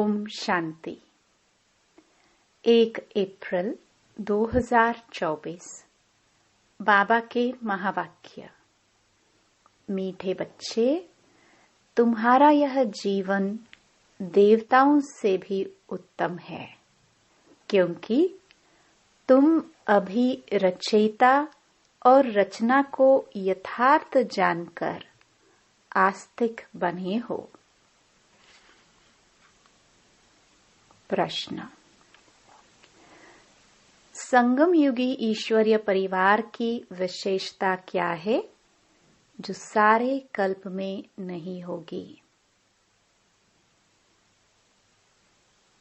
ओम शांति। 1 अप्रैल 2024 बाबा के महावाक्य। मीठे बच्चे, तुम्हारा यह जीवन देवताओं से भी उत्तम है, क्योंकि तुम अभी रचयिता और रचना को यथार्थ जानकर आस्तिक बने हो। प्रश्न। संगम युगी ईश्वरीय परिवार की विशेषता क्या है जो सारे कल्प में नहीं होगी?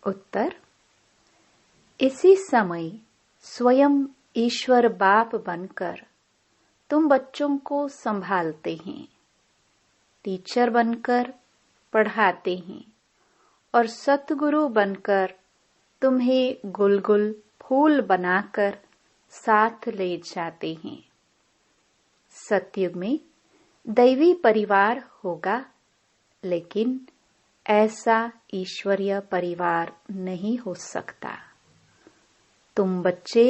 उत्तर। इसी समय स्वयं ईश्वर बाप बनकर तुम बच्चों को संभालते हैं, टीचर बनकर पढ़ाते हैं और सतगुरु बनकर तुम्हें गुलगुल फूल बनाकर साथ ले जाते हैं। सतयुग में दैवी परिवार होगा, लेकिन ऐसा ईश्वरीय परिवार नहीं हो सकता। तुम बच्चे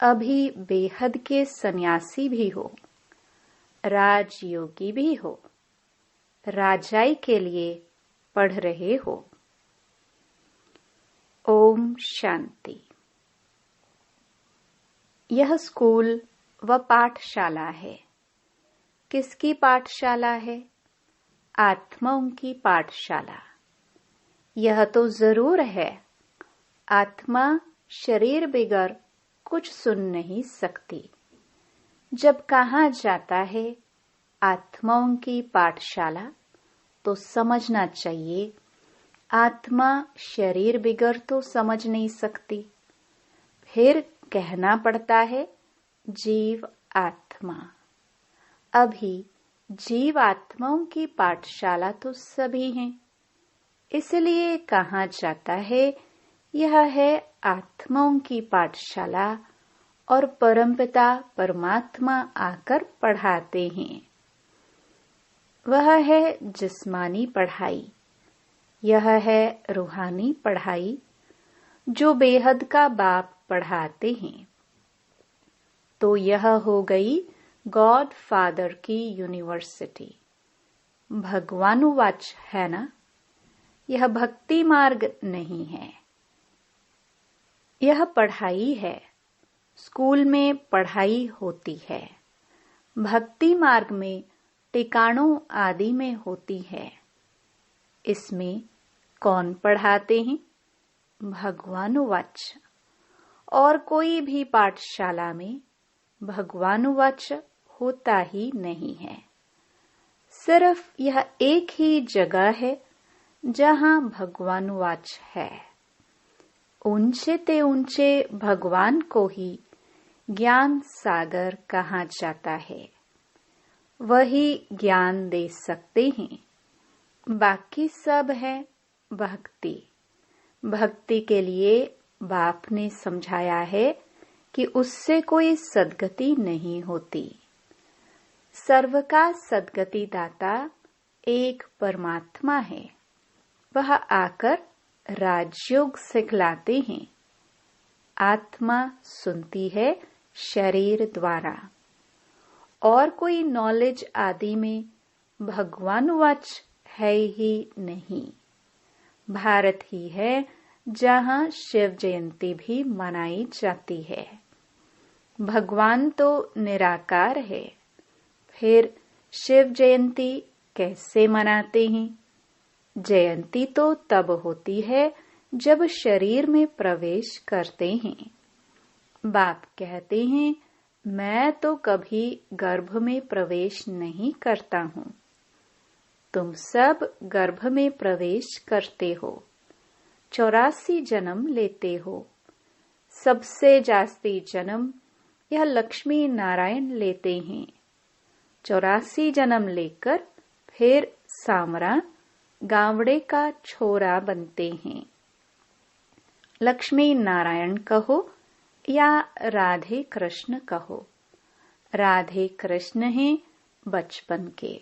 अभी बेहद के सन्यासी भी हो, राजयोगी भी हो, राजाई के लिए पढ़ रहे हो। ओम शांति। यह स्कूल व पाठशाला है। किसकी पाठशाला है? आत्माओं की पाठशाला। यह तो जरूर है, आत्मा शरीर बिगर कुछ सुन नहीं सकती। जब कहा जाता है आत्माओं की पाठशाला, तो समझना चाहिए आत्मा शरीर बिगर तो समझ नहीं सकती। फिर कहना पड़ता है जीव आत्मा। अभी जीव आत्माओं की पाठशाला तो सभी हैं, इसलिए कहा जाता है यह है आत्माओं की पाठशाला और परमपिता परमात्मा आकर पढ़ाते हैं। वह है जिस्मानी पढ़ाई, यह है रूहानी पढ़ाई जो बेहद का बाप पढ़ाते हैं। तो यह हो गई गॉड फादर की यूनिवर्सिटी। भगवानुवाच है ना? यह भक्ति मार्ग नहीं है, यह पढ़ाई है। स्कूल में पढ़ाई होती है, भक्ति मार्ग में टिकाणों आदि में होती है। इसमें कौन पढ़ाते हैं? भगवानुवाच। और कोई भी पाठशाला में भगवानुवाच होता ही नहीं है। सिर्फ यह एक ही जगह है जहां भगवानुवाच है। ऊंचे ते ऊंचे भगवान को ही ज्ञान सागर कहा जाता है। वही ज्ञान दे सकते हैं, बाकी सब है भक्ति। भक्ति के लिए बाप ने समझाया है कि उससे कोई सद्गति नहीं होती। सर्व का सद्गति दाता एक परमात्मा है। वह आकर राजयोग सिखलाते हैं। आत्मा सुनती है शरीर द्वारा, और कोई नॉलेज आदि में भगवानुवाच है ही नहीं। भारत ही है जहां शिव जयंती भी मनाई जाती है। भगवान तो निराकार है, फिर शिव जयंती कैसे मनाते हैं? जयंती तो तब होती है जब शरीर में प्रवेश करते हैं। बाप कहते हैं मैं तो कभी गर्भ में प्रवेश नहीं करता हूँ। तुम सब गर्भ में प्रवेश करते हो, 84 जन्म लेते हो। सबसे जास्ती जन्म यह लक्ष्मी नारायण लेते हैं। 84 जन्म लेकर फिर सामरा गावड़े का छोरा बनते हैं। लक्ष्मी नारायण कहो या राधे कृष्ण कहो। राधे कृष्ण हैं बचपन के।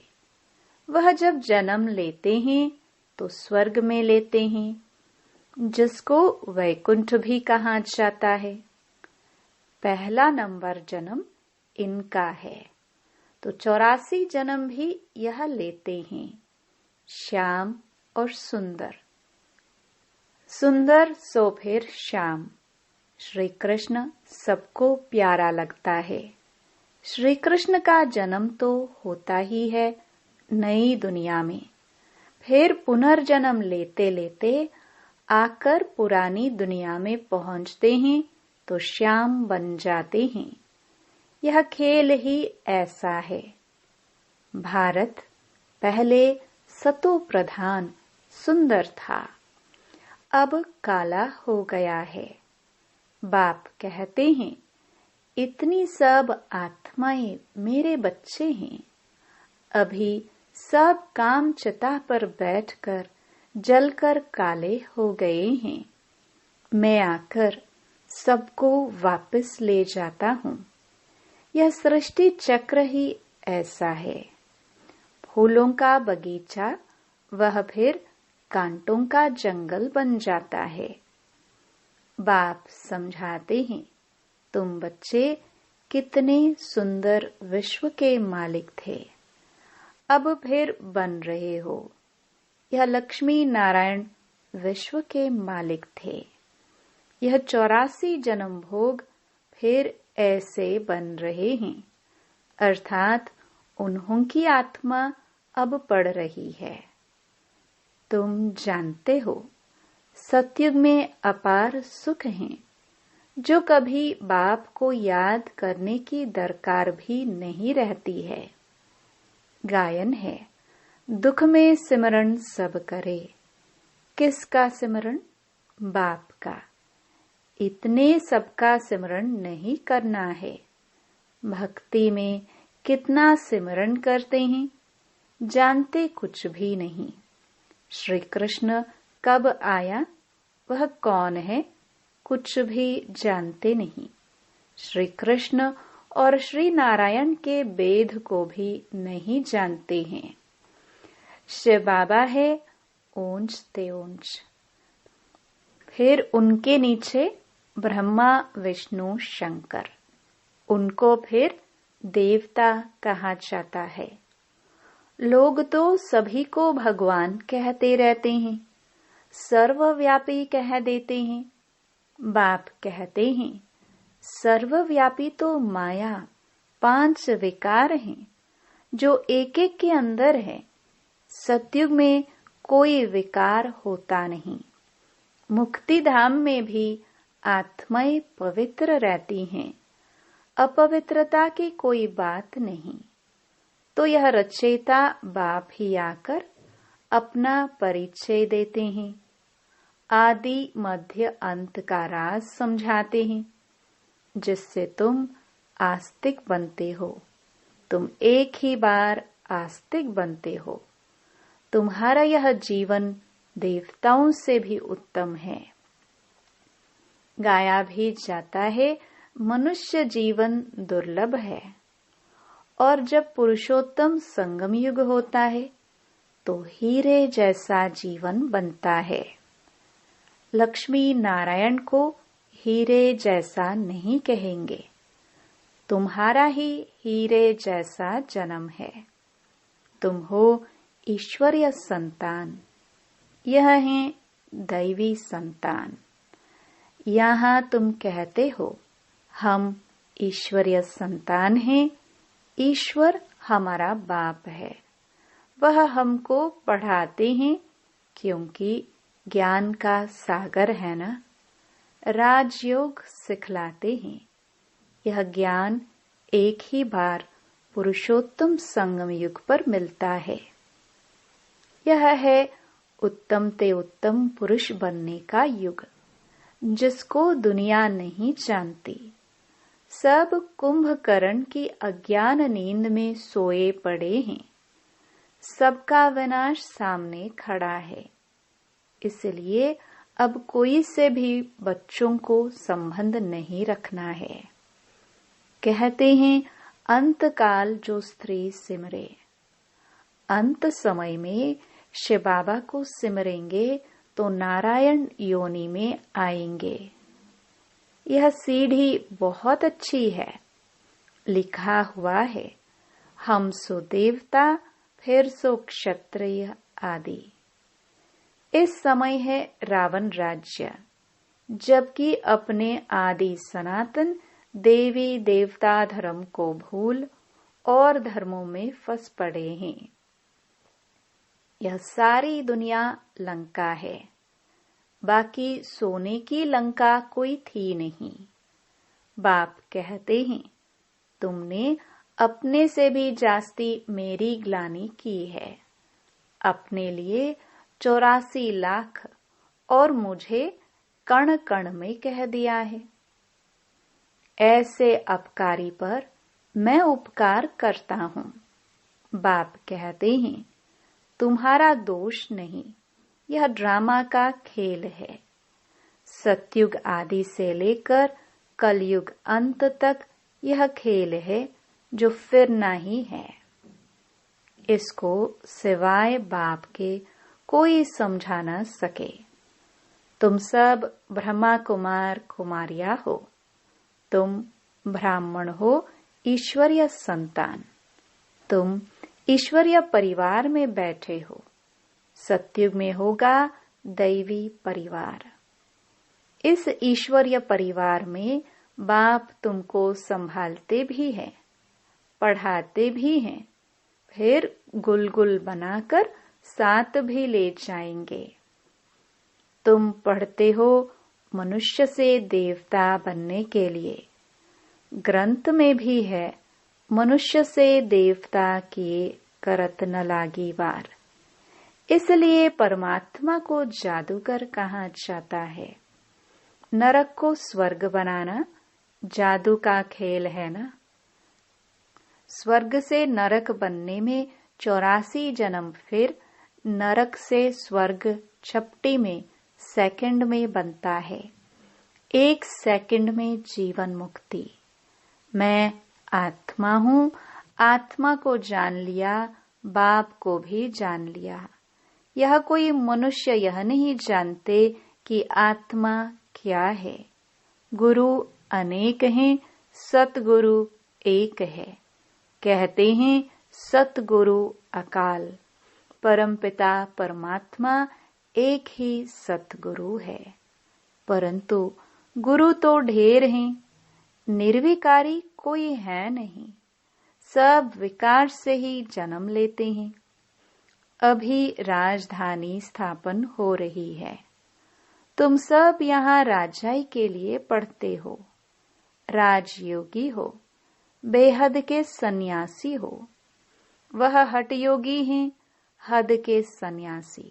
वह जब जन्म लेते हैं तो स्वर्ग में लेते हैं, जिसको वैकुंठ भी कहा जाता है। पहला नंबर जन्म इनका है, तो 84 जन्म भी यह लेते हैं। श्याम और सुंदर, सुंदर सो फिर श्याम। श्री कृष्ण सबको प्यारा लगता है। श्री कृष्ण का जन्म तो होता ही है नई दुनिया में, फिर पुनर्जन्म लेते लेते आकर पुरानी दुनिया में पहुंचते हैं तो श्याम बन जाते हैं। यह खेल ही ऐसा है। भारत पहले सतो प्रधान सुंदर था, अब काला हो गया है। बाप कहते हैं, इतनी सब आत्माएं मेरे बच्चे हैं, अभी सब काम चिता पर बैठकर जलकर काले हो गए हैं। मैं आकर सबको वापस ले जाता हूँ। यह सृष्टि चक्र ही ऐसा है। फूलों का बगीचा वह फिर कांटों का जंगल बन जाता है। बाप समझाते हैं, तुम बच्चे कितने सुंदर विश्व के मालिक थे, अब फिर बन रहे हो। यह लक्ष्मी नारायण विश्व के मालिक थे। यह 84 जन्म भोग फिर ऐसे बन रहे हैं, अर्थात उन्हों की आत्मा अब पढ़ रही है। तुम जानते हो, सतयुग में अपार सुख हैं, जो कभी बाप को याद करने की दरकार भी नहीं रहती है। गायन है, दुख में सिमरण सब करे। किसका सिमरण? बाप का। इतने सबका सिमरण नहीं करना है। भक्ति में कितना सिमरण करते हैं, जानते कुछ भी नहीं। श्री कृष्ण कब आया, वह कौन है, कुछ भी जानते नहीं। श्री कृष्ण और श्री नारायण के भेद को भी नहीं जानते हैं। शिव बाबा है ऊंच ते ऊंच, फिर उनके नीचे ब्रह्मा विष्णु शंकर, उनको फिर देवता कहा जाता है। लोग तो सभी को भगवान कहते रहते हैं, सर्वव्यापी कह देते हैं। बाप कहते हैं, सर्वव्यापी तो माया 5 विकार हैं, जो एक एक के अंदर है। सतयुग में कोई विकार होता नहीं। मुक्ति धाम में भी आत्माएं पवित्र रहती हैं, अपवित्रता की कोई बात नहीं। तो यह रचयिता बाप ही आकर अपना परिचय देते हैं, आदि मध्य अंत का राज समझाते हैं, जिससे तुम आस्तिक बनते हो। तुम एक ही बार आस्तिक बनते हो। तुम्हारा यह जीवन देवताओं से भी उत्तम है। गाया भी जाता है, मनुष्य जीवन दुर्लभ है, और जब पुरुषोत्तम संगम युग होता है तो हीरे जैसा जीवन बनता है। लक्ष्मी नारायण को हीरे जैसा नहीं कहेंगे, तुम्हारा ही हीरे जैसा जन्म है। तुम हो ईश्वरीय संतान, यह है दैवी संतान। यहाँ तुम कहते हो, हम ईश्वरीय संतान हैं, ईश्वर हमारा बाप है। वह हमको पढ़ाते हैं, क्योंकि ज्ञान का सागर है ना। राजयोग सिखलाते हैं। यह ज्ञान एक ही बार पुरुषोत्तम संगम युग पर मिलता है। यह है उत्तम ते उत्तम पुरुष बनने का युग, जिसको दुनिया नहीं जानती। सब कुंभकर्ण की अज्ञान नींद में सोए पड़े हैं। सबका विनाश सामने खड़ा है। इसलिए अब कोई से भी बच्चों को संबंध नहीं रखना है। कहते हैं, अंत काल जो स्त्री सिमरे। अंत समय में शिव बाबा को सिमरेंगे तो नारायण योनि में आएंगे। यह सीढ़ी बहुत अच्छी है। लिखा हुआ है, हम सो देवता, फिर सो क्षत्रिय आदि। इस समय है रावण राज्य, जबकि अपने आदि सनातन देवी देवता धर्म को भूल और धर्मों में फंस पड़े हैं। यह सारी दुनिया लंका है, बाकी सोने की लंका कोई थी नहीं। बाप कहते हैं, तुमने अपने से भी जास्ती मेरी ग्लानि की है। अपने लिए 84 लाख और मुझे कण कण में कह दिया है। ऐसे अपकारी पर मैं उपकार करता हूँ। बाप कहते हैं, तुम्हारा दोष नहीं, यह ड्रामा का खेल है। सतयुग आदि से लेकर कलयुग अंत तक यह खेल है जो फिरना ही है। इसको सिवाय बाप के कोई समझा न सके। तुम सब ब्रह्मा कुमार कुमारिया हो। तुम ब्राह्मण हो, ईश्वरीय संतान। तुम ईश्वरीय परिवार में बैठे हो। सतयुग में होगा दैवी परिवार। इस ईश्वरीय परिवार में बाप तुमको संभालते भी हैं, पढ़ाते भी हैं, फिर गुलगुल बनाकर साथ भी ले जाएंगे। तुम पढ़ते हो मनुष्य से देवता बनने के लिए। ग्रंथ में भी है, मनुष्य से देवता किए करत न लागी वार। इसलिए परमात्मा को जादूगर कहा जाता है। नरक को स्वर्ग बनाना जादू का खेल है ना। स्वर्ग से नरक बनने में 84 जन्म, फिर नरक से स्वर्ग झपटी में सेकंड में बनता है। 1 सेकंड में जीवन मुक्ति। मैं आत्मा हूँ, आत्मा को जान लिया, बाप को भी जान लिया। यह कोई मनुष्य यह नहीं जानते कि आत्मा क्या है। गुरु अनेक हैं, सतगुरु एक है। कहते हैं सतगुरु अकाल, परमपिता परमात्मा एक ही सतगुरु है। परंतु गुरु तो ढेर हैं, निर्विकारी कोई है नहीं। सब विकार से ही जन्म लेते हैं। अभी राजधानी स्थापन हो रही है। तुम सब यहाँ राजाई के लिए पढ़ते हो। राजयोगी हो, बेहद के सन्यासी हो। वह हठयोगी हैं, हद के सन्यासी।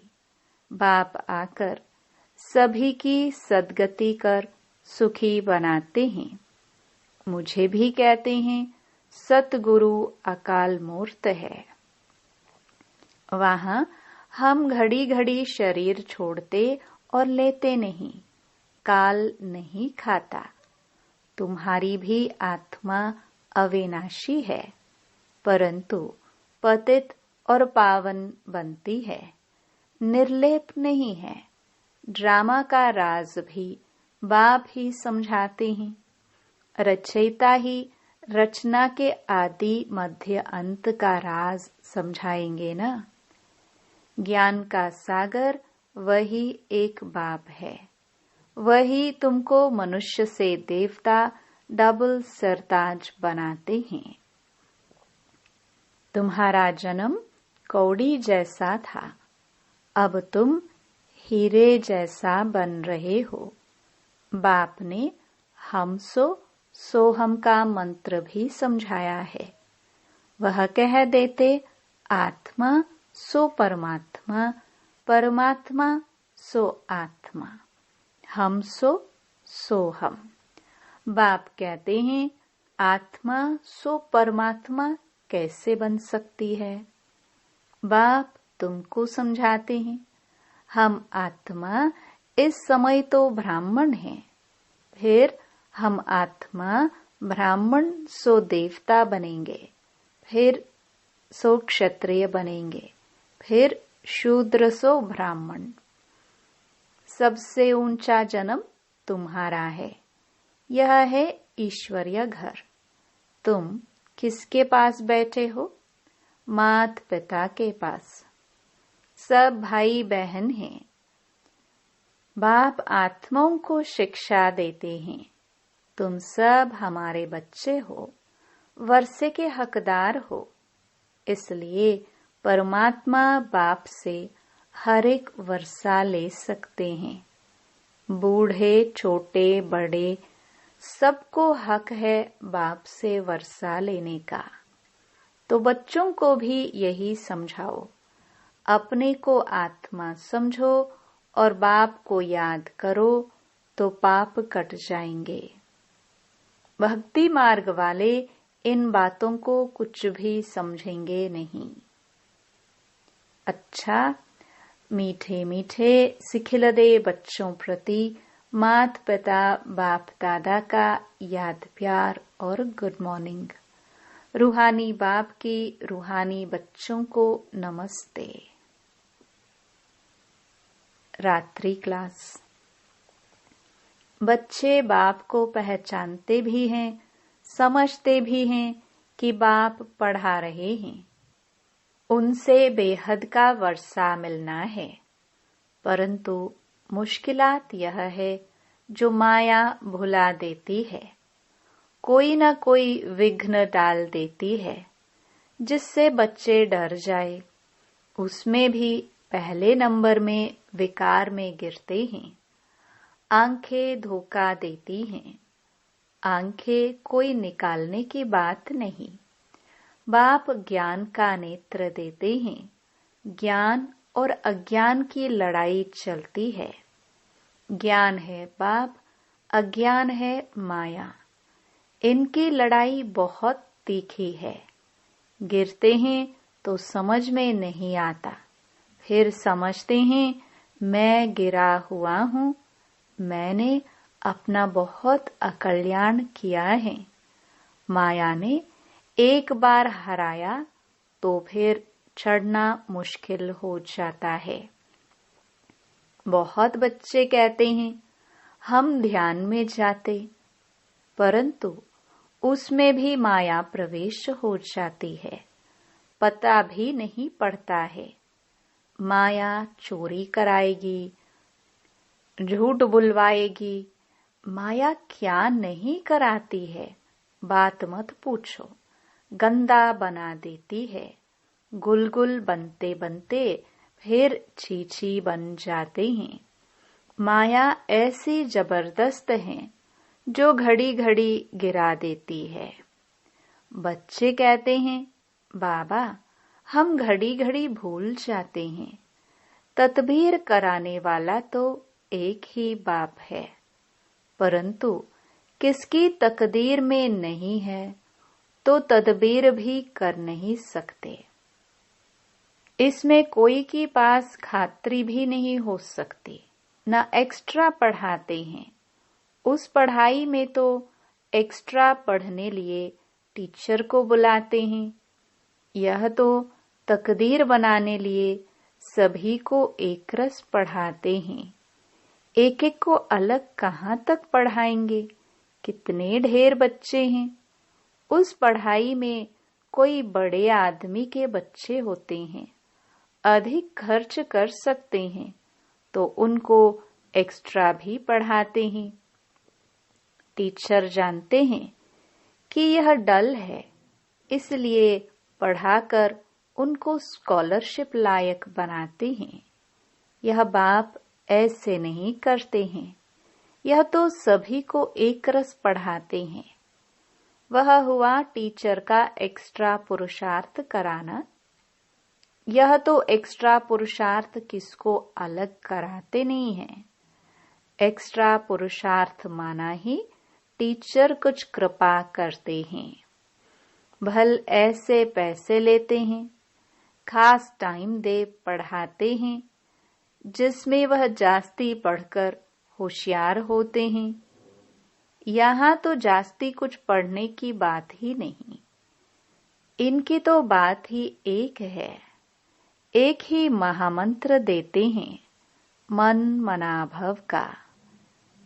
बाप आकर सभी की सद्गति कर सुखी बनाते हैं। मुझे भी कहते हैं सतगुरु अकाल मूर्त है। वहां हम घड़ी घड़ी शरीर छोड़ते और लेते नहीं। काल नहीं खाता। तुम्हारी भी आत्मा अविनाशी है, परंतु पतित और पावन बनती है, निर्लेप नहीं है। ड्रामा का राज भी बाप ही समझाते हैं। रचयिता ही रचना के आदि मध्य अंत का राज समझाएंगे ना। ज्ञान का सागर वही एक बाप है। वही तुमको मनुष्य से देवता डबल सरताज बनाते हैं। तुम्हारा जन्म कौड़ी जैसा था, अब तुम हीरे जैसा बन रहे हो। बाप ने हम सो हम का मंत्र भी समझाया है। वह कह देते आत्मा सो परमात्मा, परमात्मा सो आत्मा, हम सो हम। बाप कहते हैं आत्मा सो परमात्मा कैसे बन सकती है। बाप तुमको समझाते हैं हम आत्मा इस समय तो ब्राह्मण हैं, फिर हम आत्मा ब्राह्मण सो देवता बनेंगे, फिर सो क्षत्रिय बनेंगे, फिर शूद्र सो ब्राह्मण। सबसे ऊंचा जन्म तुम्हारा है। यह है ईश्वरीय घर। तुम किसके पास बैठे हो? माता पिता के पास। सब भाई बहन हैं। बाप आत्माओं को शिक्षा देते हैं। तुम सब हमारे बच्चे हो, वर्षे के हकदार हो। इसलिए परमात्मा बाप से हर एक वर्षा ले सकते हैं। बूढ़े छोटे बड़े सबको हक है बाप से वर्षा लेने का। तो बच्चों को भी यही समझाओ। अपने को आत्मा समझो और बाप को याद करो तो पाप कट जाएंगे। भक्ति मार्ग वाले इन बातों को कुछ भी समझेंगे नहीं। अच्छा, मीठे मीठे सिखिलदे बच्चों प्रति माता पिता बाप दादा का याद प्यार और गुड मॉर्निंग। रूहानी बाप की रूहानी बच्चों को नमस्ते। रात्रि क्लास। बच्चे बाप को पहचानते भी हैं, समझते भी हैं कि बाप पढ़ा रहे हैं। उनसे बेहद का वर्षा मिलना है। परंतु मुश्किलात यह है जो माया भुला देती है, कोई न कोई विघ्न डाल देती है जिससे बच्चे डर जाए। उसमें भी पहले नंबर में विकार में गिरते हैं। आंखें धोखा देती हैं। आंखें कोई निकालने की बात नहीं। बाप ज्ञान का नेत्र देते हैं। ज्ञान और अज्ञान की लड़ाई चलती है। ज्ञान है बाप, अज्ञान है माया। इनकी लड़ाई बहुत तीखी है। गिरते हैं तो समझ में नहीं आता, फिर समझते हैं मैं गिरा हुआ हूँ, मैंने अपना बहुत अकल्याण किया है। माया ने एक बार हराया तो फिर चढ़ना मुश्किल हो जाता है। बहुत बच्चे कहते हैं हम ध्यान में जाते, परंतु उसमें भी माया प्रवेश हो जाती है। पता भी नहीं पड़ता है। माया चोरी कराएगी, झूठ बुलवाएगी। माया क्या नहीं कराती है, बात मत पूछो। गंदा बना देती है। गुलगुल बनते बनते फिर छीछी बन जाते हैं। माया ऐसी जबरदस्त है जो घड़ी घड़ी गिरा देती है। बच्चे कहते हैं बाबा हम घड़ी घड़ी भूल जाते हैं। तदबीर कराने वाला तो एक ही बाप है, परंतु किसकी तकदीर में नहीं है तो तदबीर भी कर नहीं सकते। इसमें कोई के पास खात्री भी नहीं हो सकती। न एक्स्ट्रा पढ़ाते हैं। उस पढ़ाई में तो एक्स्ट्रा पढ़ने लिए टीचर को बुलाते हैं। यह तो तकदीर बनाने लिए सभी को एक रस पढ़ाते हैं। एक एक को अलग कहाँ तक पढ़ाएंगे? कितने ढेर बच्चे हैं। उस पढ़ाई में कोई बड़े आदमी के बच्चे होते हैं, अधिक खर्च कर सकते हैं, तो उनको एक्स्ट्रा भी पढ़ाते हैं। टीचर जानते हैं कि यह डल है, इसलिए पढ़ाकर उनको स्कॉलरशिप लायक बनाते हैं। यह बाप ऐसे नहीं करते हैं। यह तो सभी को एक रस पढ़ाते हैं। वह हुआ टीचर का एक्स्ट्रा पुरुषार्थ कराना। यह तो एक्स्ट्रा पुरुषार्थ किसको अलग कराते नहीं है। एक्स्ट्रा पुरुषार्थ माना ही टीचर कुछ कृपा करते हैं। भल ऐसे पैसे लेते हैं, खास टाइम दे पढ़ाते हैं, जिसमें वह जास्ती पढ़कर होशियार होते हैं। यहाँ तो जास्ती कुछ पढ़ने की बात ही नहीं। इनकी तो बात ही एक है। एक ही महामंत्र देते हैं। मन मनाभव का।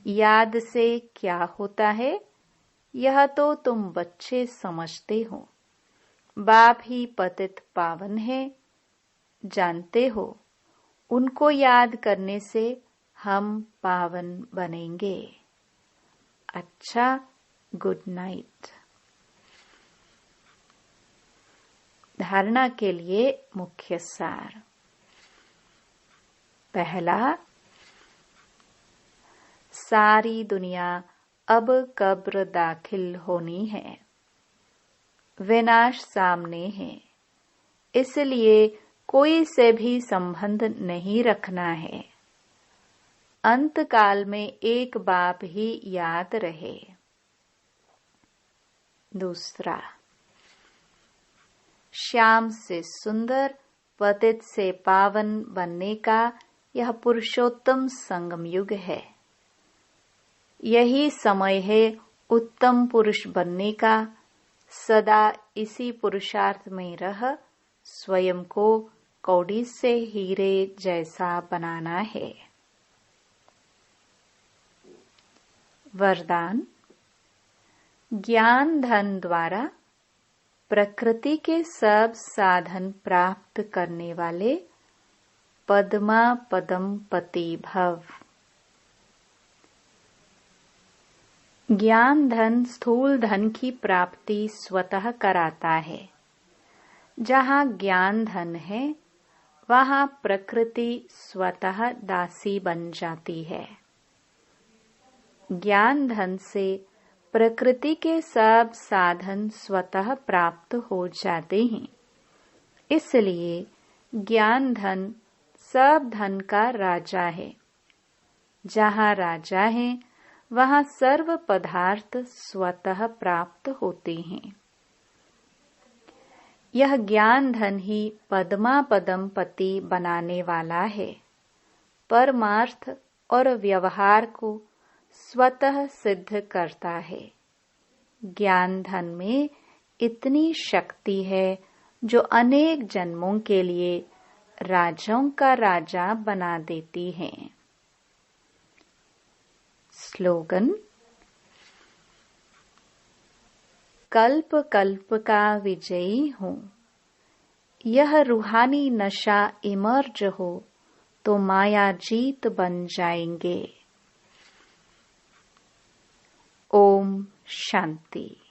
याद से क्या होता है, यह तो तुम बच्चे समझते हो। बाप ही पतित पावन है, जानते हो। उनको याद करने से हम पावन बनेंगे। अच्छा, गुड नाइट। धारणा के लिए मुख्य सार। पहला, सारी दुनिया अब कब्र दाखिल होनी है। विनाश सामने है, इसलिए कोई से भी संबंध नहीं रखना है। अंत काल में एक बाप ही याद रहे। दूसरा, श्याम से सुंदर, पतित से पावन बनने का यह पुरुषोत्तम संगम युग है। यही समय है उत्तम पुरुष बनने का। सदा इसी पुरुषार्थ में रह स्वयं को कौड़ी से हीरे जैसा बनाना है। वरदान। ज्ञान धन द्वारा प्रकृति के सब साधन प्राप्त करने वाले पद्मा पदम पति भव। ज्ञान धन स्थूल धन की प्राप्ति स्वतः कराता है। जहाँ ज्ञान धन है, वहाँ प्रकृति स्वतः दासी बन जाती है। ज्ञान धन से प्रकृति के सब साधन स्वतः प्राप्त हो जाते हैं। इसलिए ज्ञान धन सब धन का राजा है। जहाँ राजा है, वहाँ सर्व पदार्थ स्वतः प्राप्त होते हैं। यह ज्ञान धन ही पद्मा पदम पति बनाने वाला है। परमार्थ और व्यवहार को स्वतः सिद्ध करता है। ज्ञान धन में इतनी शक्ति है जो अनेक जन्मों के लिए राजाओं का राजा बना देती है। स्लोगन। कल्प कल्प का विजयी हूँ। यह रूहानी नशा इमर्ज हो तो माया जीत बन जाएंगे। ओम शांति।